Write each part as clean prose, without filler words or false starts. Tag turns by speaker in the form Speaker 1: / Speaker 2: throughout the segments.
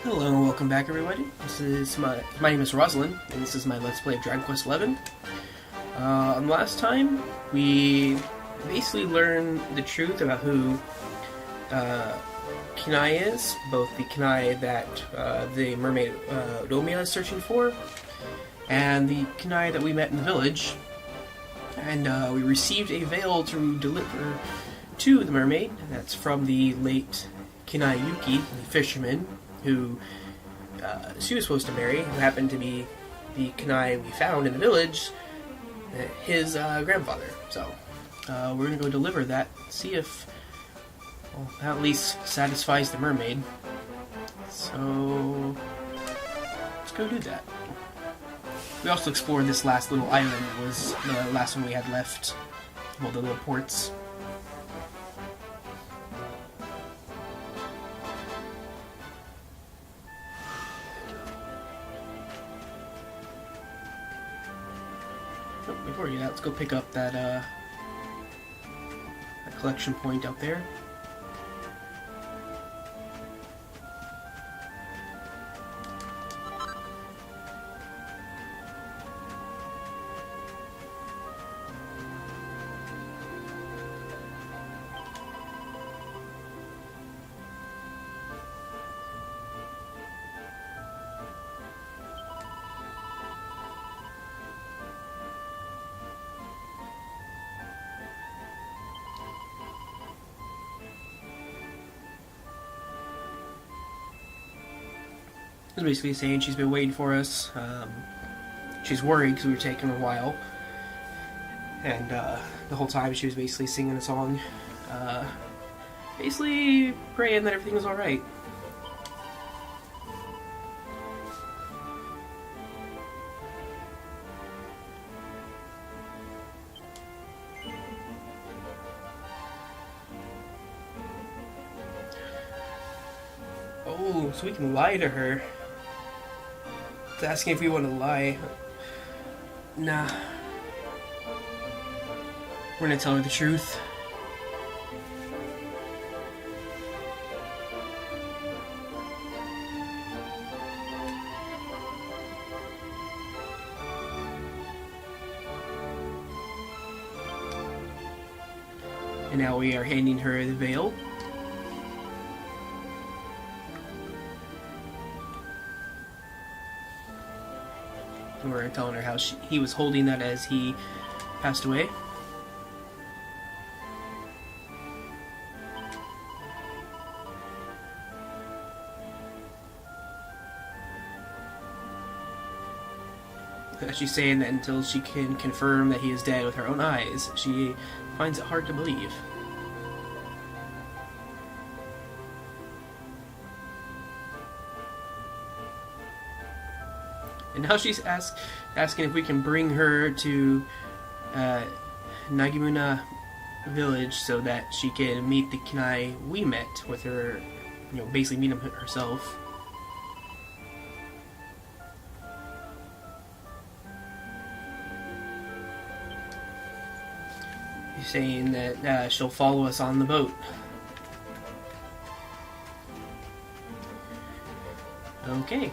Speaker 1: Hello and welcome back, everybody. This is my name is Rosalind, and this is my Let's Play of Dragon Quest XI. Last time, we basically learned the truth about who Kenai is, both the Kenai that the mermaid Romeo is searching for, and the Kenai that we met in the village. And we received a veil to deliver to the mermaid. That's from the late Kenai Yuki, the fisherman, who she was supposed to marry, who happened to be the Kenai we found in the village, his grandfather. So we're going to go deliver that, see if that at least satisfies the mermaid. So let's go do that. We also explored this last little island. It was the last one we had left. Well, the little ports. Before we do that, let's go pick up that collection point out there. It's basically saying she's been waiting for us. She's worried because we were taking a while. And the whole time she was basically singing a song. Basically praying that everything was alright. Oh, so we can lie to her. It's asking if we want to lie. Nah. We're gonna tell her the truth. And now we are handing her the veil. We're telling her how he was holding that as he passed away. She's saying that until she can confirm that he is dead with her own eyes, she finds it hard to believe. And now she's asking if we can bring her to Nagamuna village so that she can meet the Kenai we met with her, basically meet him herself. She's saying that she'll follow us on the boat. Okay.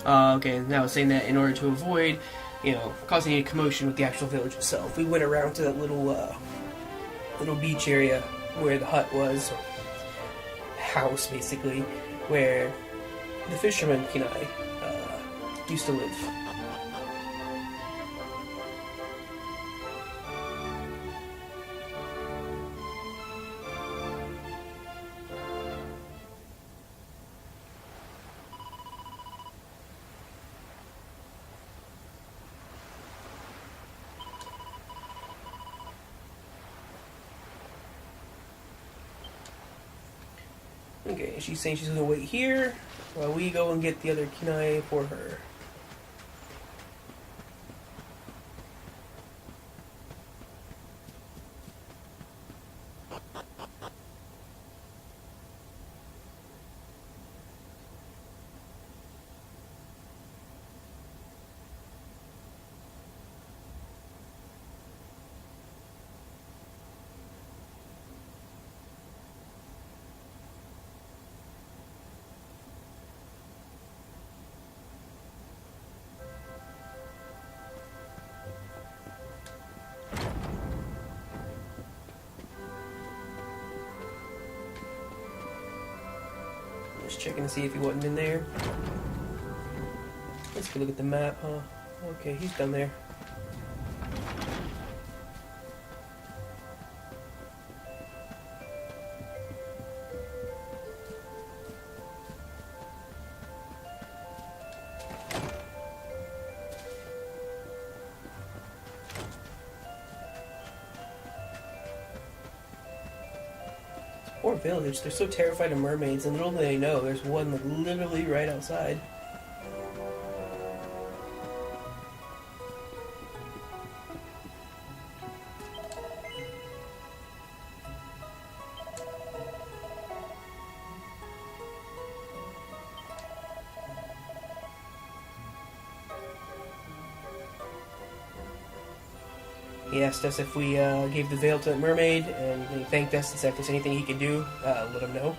Speaker 1: Okay, now it's saying that in order to avoid, causing any commotion with the actual village itself, we went around to that little beach area where the hut was, house basically, where the fisherman Kenai used to live. Okay, she's saying she's gonna wait here while we go and get the other Kenai for her. Just checking to see if he wasn't in there. Let's go look at the map, huh? Okay, he's down there. Poor village, they're so terrified of mermaids, and little do they know, there's one like, literally right outside. He asked us if we gave the veil to the mermaid, and he thanked us and said if there's anything he could do, let him know.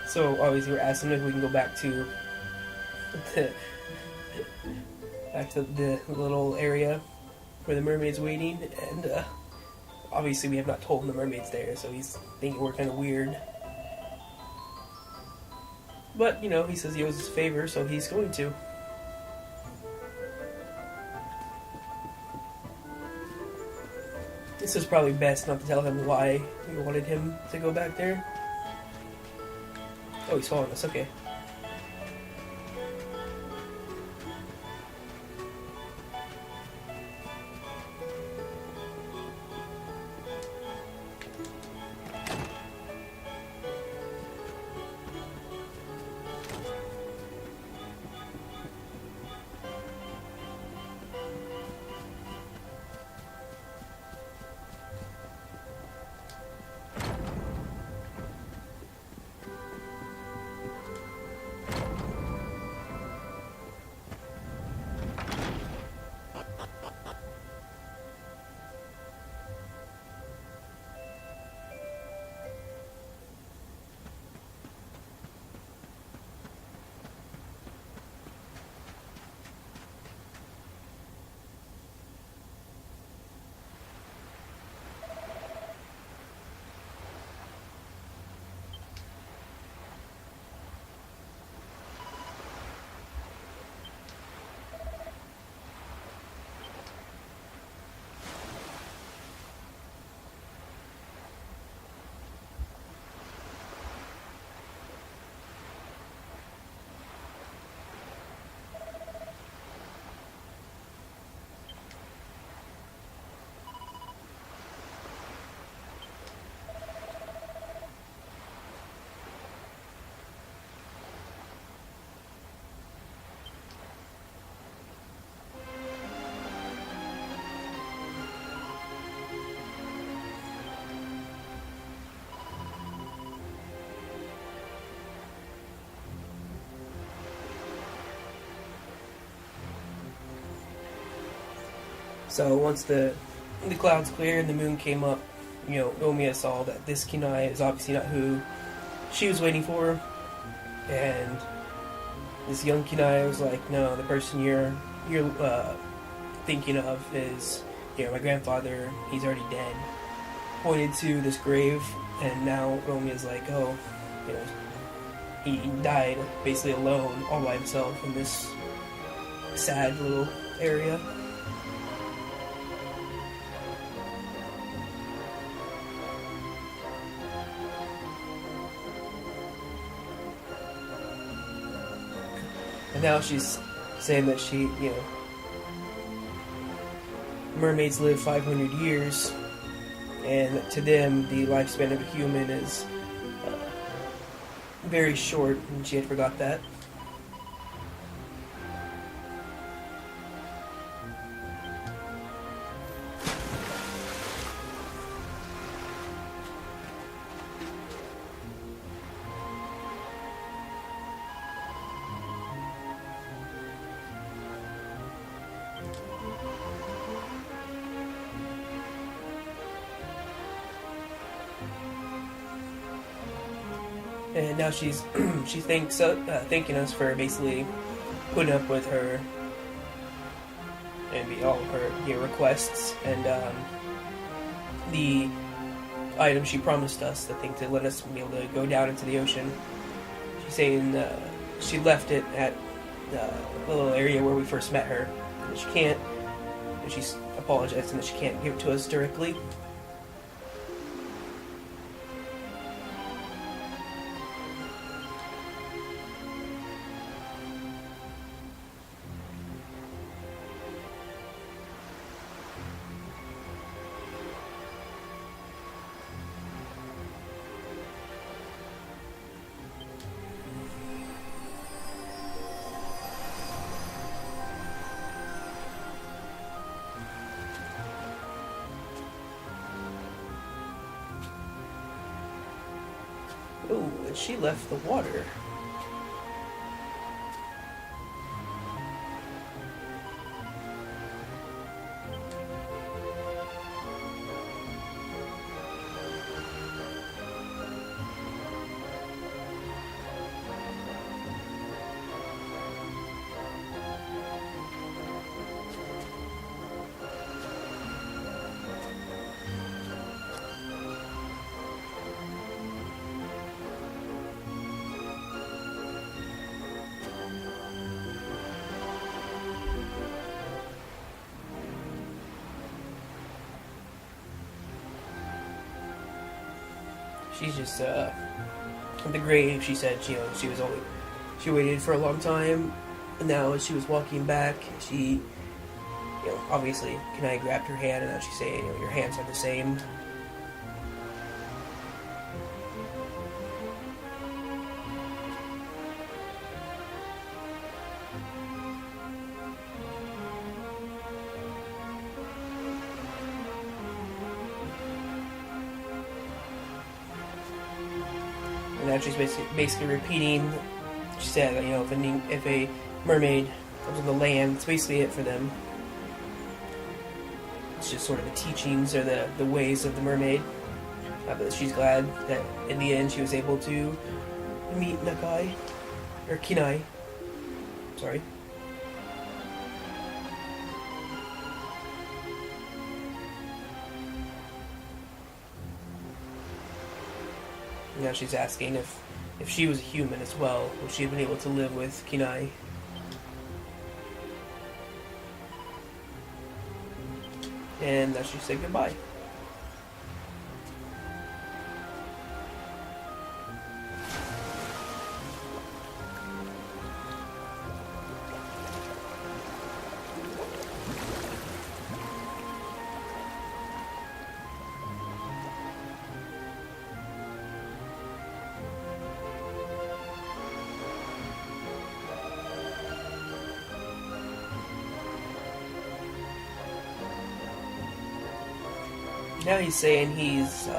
Speaker 1: So obviously we're asking him if we can go back to the little area where the mermaid's waiting, and obviously we have not told him the mermaid's there, so he's thinking we're kind of weird. But, you know, he says he owes us a favor, so he's going to. This is probably best not to tell him why we wanted him to go back there. Oh, he's following us, okay. So once the clouds cleared and the moon came up, you know, Omiya saw that this Kunai is obviously not who she was waiting for, and this young Kunai was like, no, the person you're thinking of is, you know, my grandfather. He's already dead. Pointed to this grave, and now Omiya's like, oh, you know, he died basically alone, all by himself in this sad little area. And now she's saying that she, you know, mermaids live 500 years, and to them the lifespan of a human is very short, and she had forgot that. And now she thanks thanking us for basically putting up with her and all her requests, and the item she promised us, the thing to let us be able to go down into the ocean. She's saying she left it at the little area where we first met her, and she can't, and she's apologizing that she can't give it to us directly. Oh, and she left the water. She's just at the grave. She said, she waited for a long time, and now as she was walking back, she, obviously, Kanai grabbed her hand, and now she's saying, your hands are the same. And now she's basically repeating. She said that if a mermaid comes on the land, it's basically it for them. It's just sort of the teachings or the ways of the mermaid. But she's glad that in the end she was able to meet Nakai or Kinai. Sorry. Now she's asking if she was a human as well, would she have been able to live with Kinai? And now she said goodbye. Now he's saying he's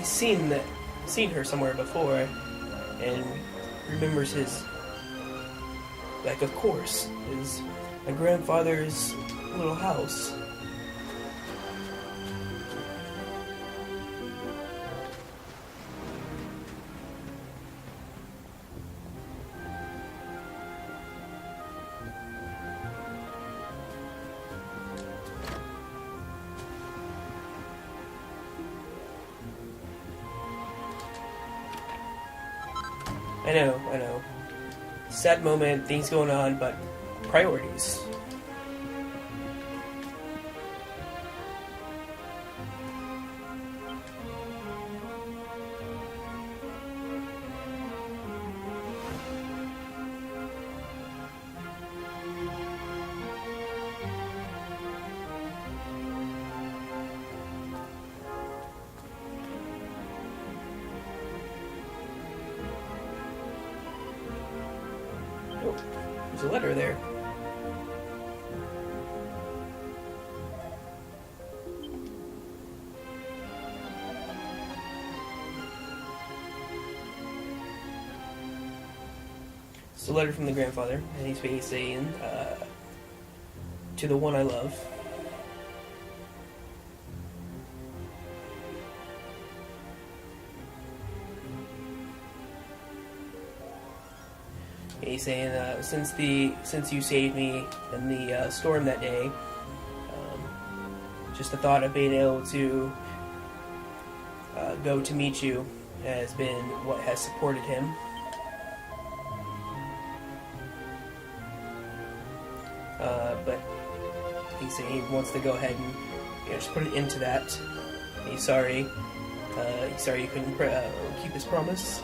Speaker 1: seen her somewhere before, and remembers his, of course, my grandfather's little house. I know. Sad moment, things going on, but priorities. There's a letter there. It's a letter from the grandfather, and he's basically saying, to the one I love. He's saying, since you saved me in the storm that day, just the thought of being able to go to meet you has been what has supported him. But he said he wants to go ahead and just put an end to that. He's sorry. He's sorry he couldn't keep his promise.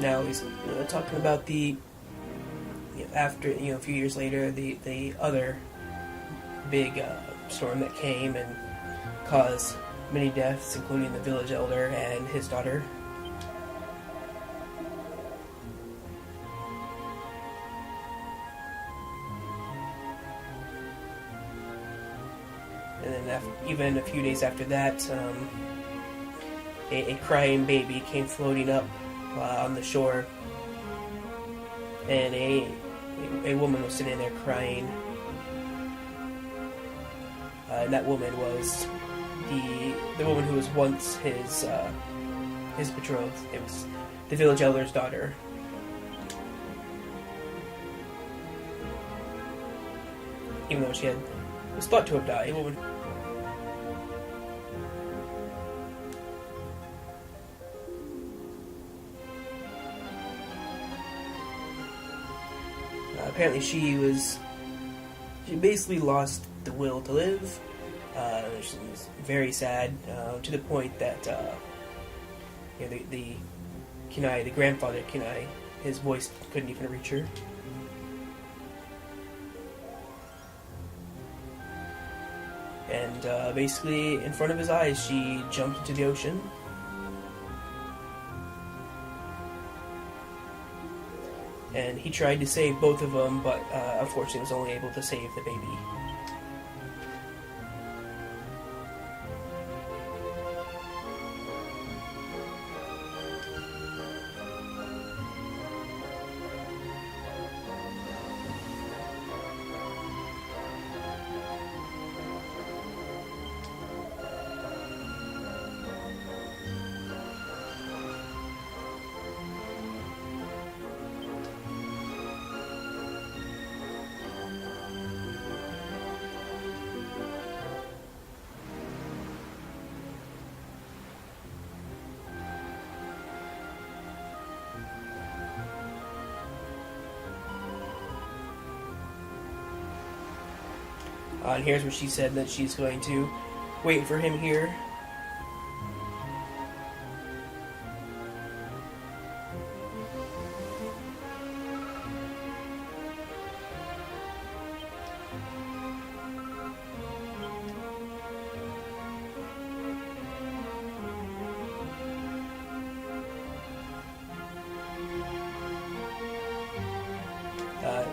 Speaker 1: Now he's talking about the after a few years later the other big storm that came and caused many deaths, including the village elder and his daughter. And then even a few days after that, a crying baby came floating up on the shore, and a woman was sitting there crying, and that woman was the woman who was once his betrothed. It was the village elder's daughter. Even though she was thought to have died, a woman. Apparently she basically lost the will to live. She was very sad, to the point that the Kinai, the grandfather Kinai, his voice couldn't even reach her. And basically, in front of his eyes, she jumped into the ocean. And he tried to save both of them, but unfortunately was only able to save the baby. And here's where she said that she's going to wait for him here.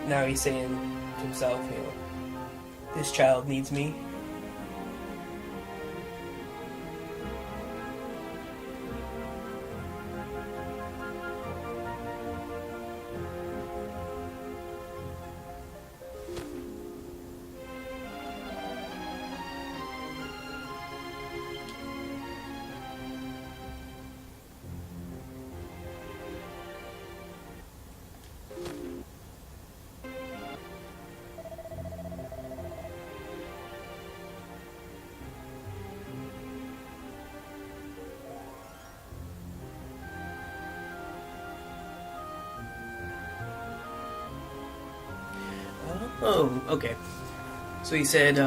Speaker 1: Now he's saying to himself, this child needs me. Oh, okay. So he said,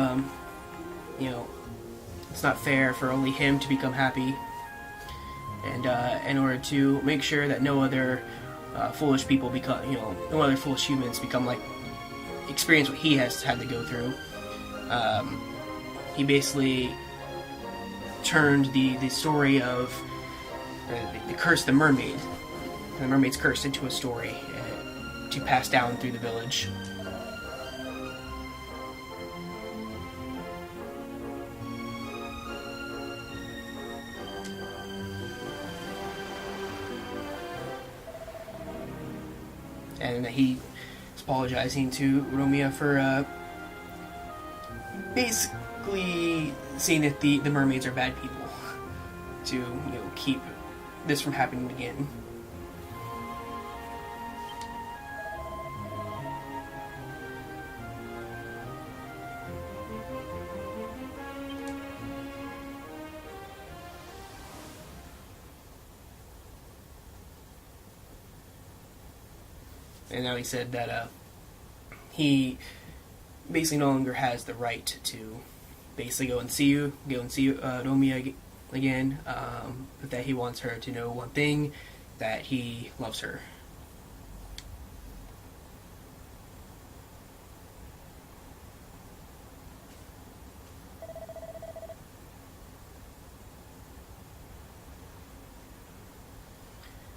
Speaker 1: it's not fair for only him to become happy, and in order to make sure that no other foolish people become, no other foolish humans become experience what he has had to go through. He basically turned the story of the curse of the mermaid's curse, into a story to pass down through the village. And he is apologizing to Romeo for basically saying that the mermaids are bad people to keep this from happening again. And now he said that he basically no longer has the right to basically go and see Nomiya again, but that he wants her to know one thing, that he loves her.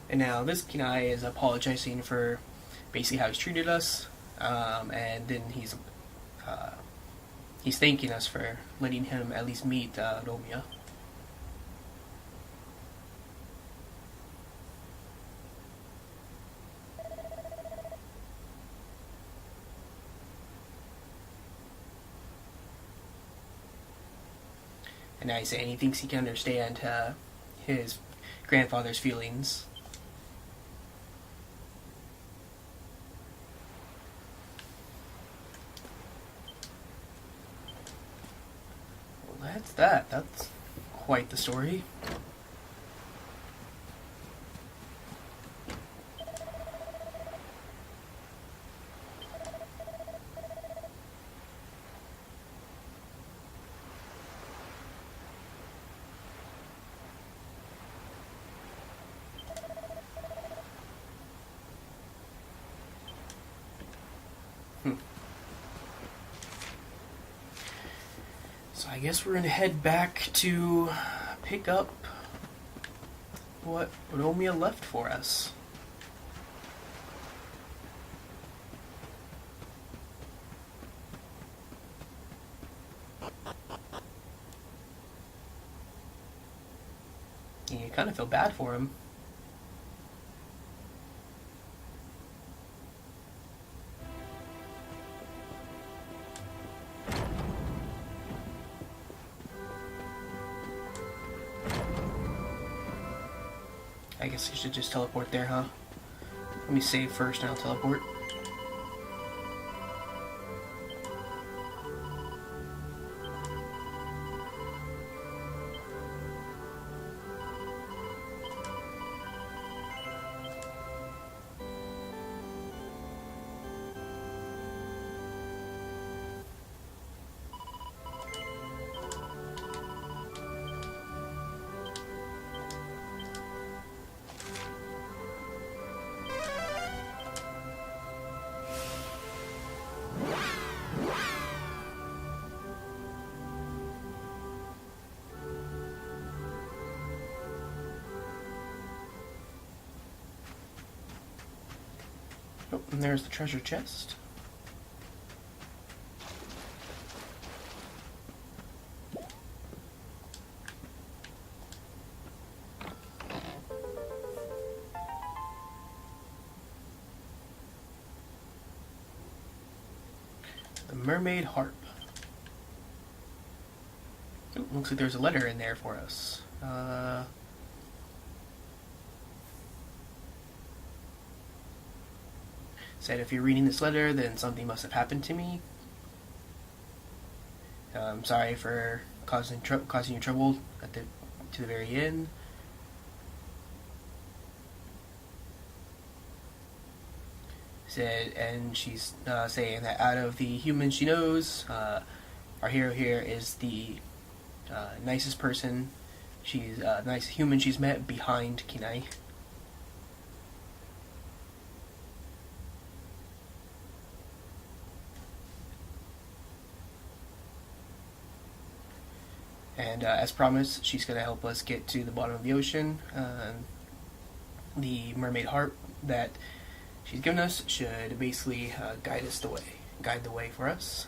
Speaker 1: And now this Kinai is apologizing for basically how he's treated us, and then he's thanking us for letting him at least meet Nomiya. And now he's saying he thinks he can understand his grandfather's feelings. That's that. That's quite the story. So I guess we're gonna head back to pick up what Nomiya left for us. You kind of feel bad for him. I guess you should just teleport there, huh? Let me save first and I'll teleport. Oh, and there's the treasure chest. The mermaid harp. Oh, looks like there's a letter in there for us. Said if you're reading this letter, then something must have happened to me. I'm sorry for causing you trouble to the very end. Said, and she's saying that out of the humans she knows, our hero here is the nicest person. She's nice human she's met behind Kinai. And as promised, she's going to help us get to the bottom of the ocean. The mermaid harp that she's given us should basically guide the way for us.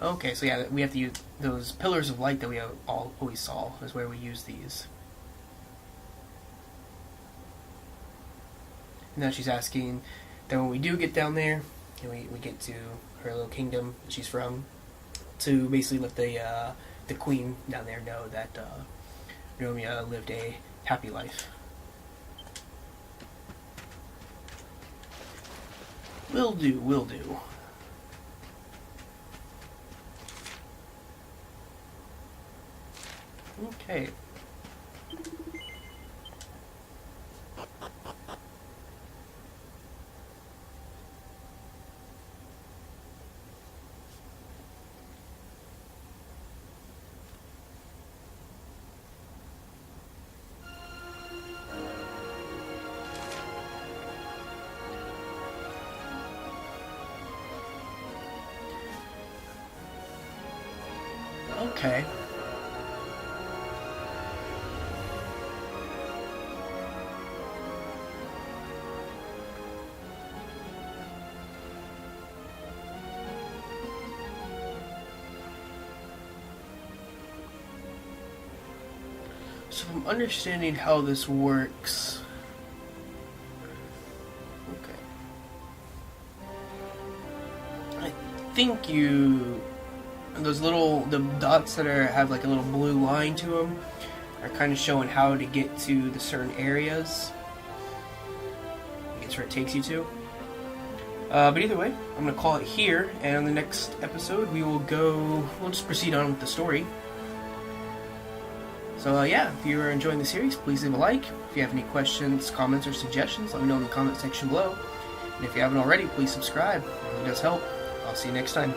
Speaker 1: Okay, so yeah, we have to use those pillars of light that we always saw, is where we use these. Now she's asking that when we do get down there, and we get to her little kingdom that she's from, to basically let the queen down there know that Romeo lived a happy life. Will do, will do. Okay. Okay. So I'm understanding how this works. Okay. I think the dots that have like a little blue line to them are kind of showing how to get to the certain areas. It's where it takes you to. But either way, I'm going to call it here, and on the next episode we'll just proceed on with the story. So yeah, if you're enjoying the series, please leave a like. If you have any questions, comments, or suggestions, let me know in the comment section below. And if you haven't already, please subscribe. It really does help. I'll see you next time.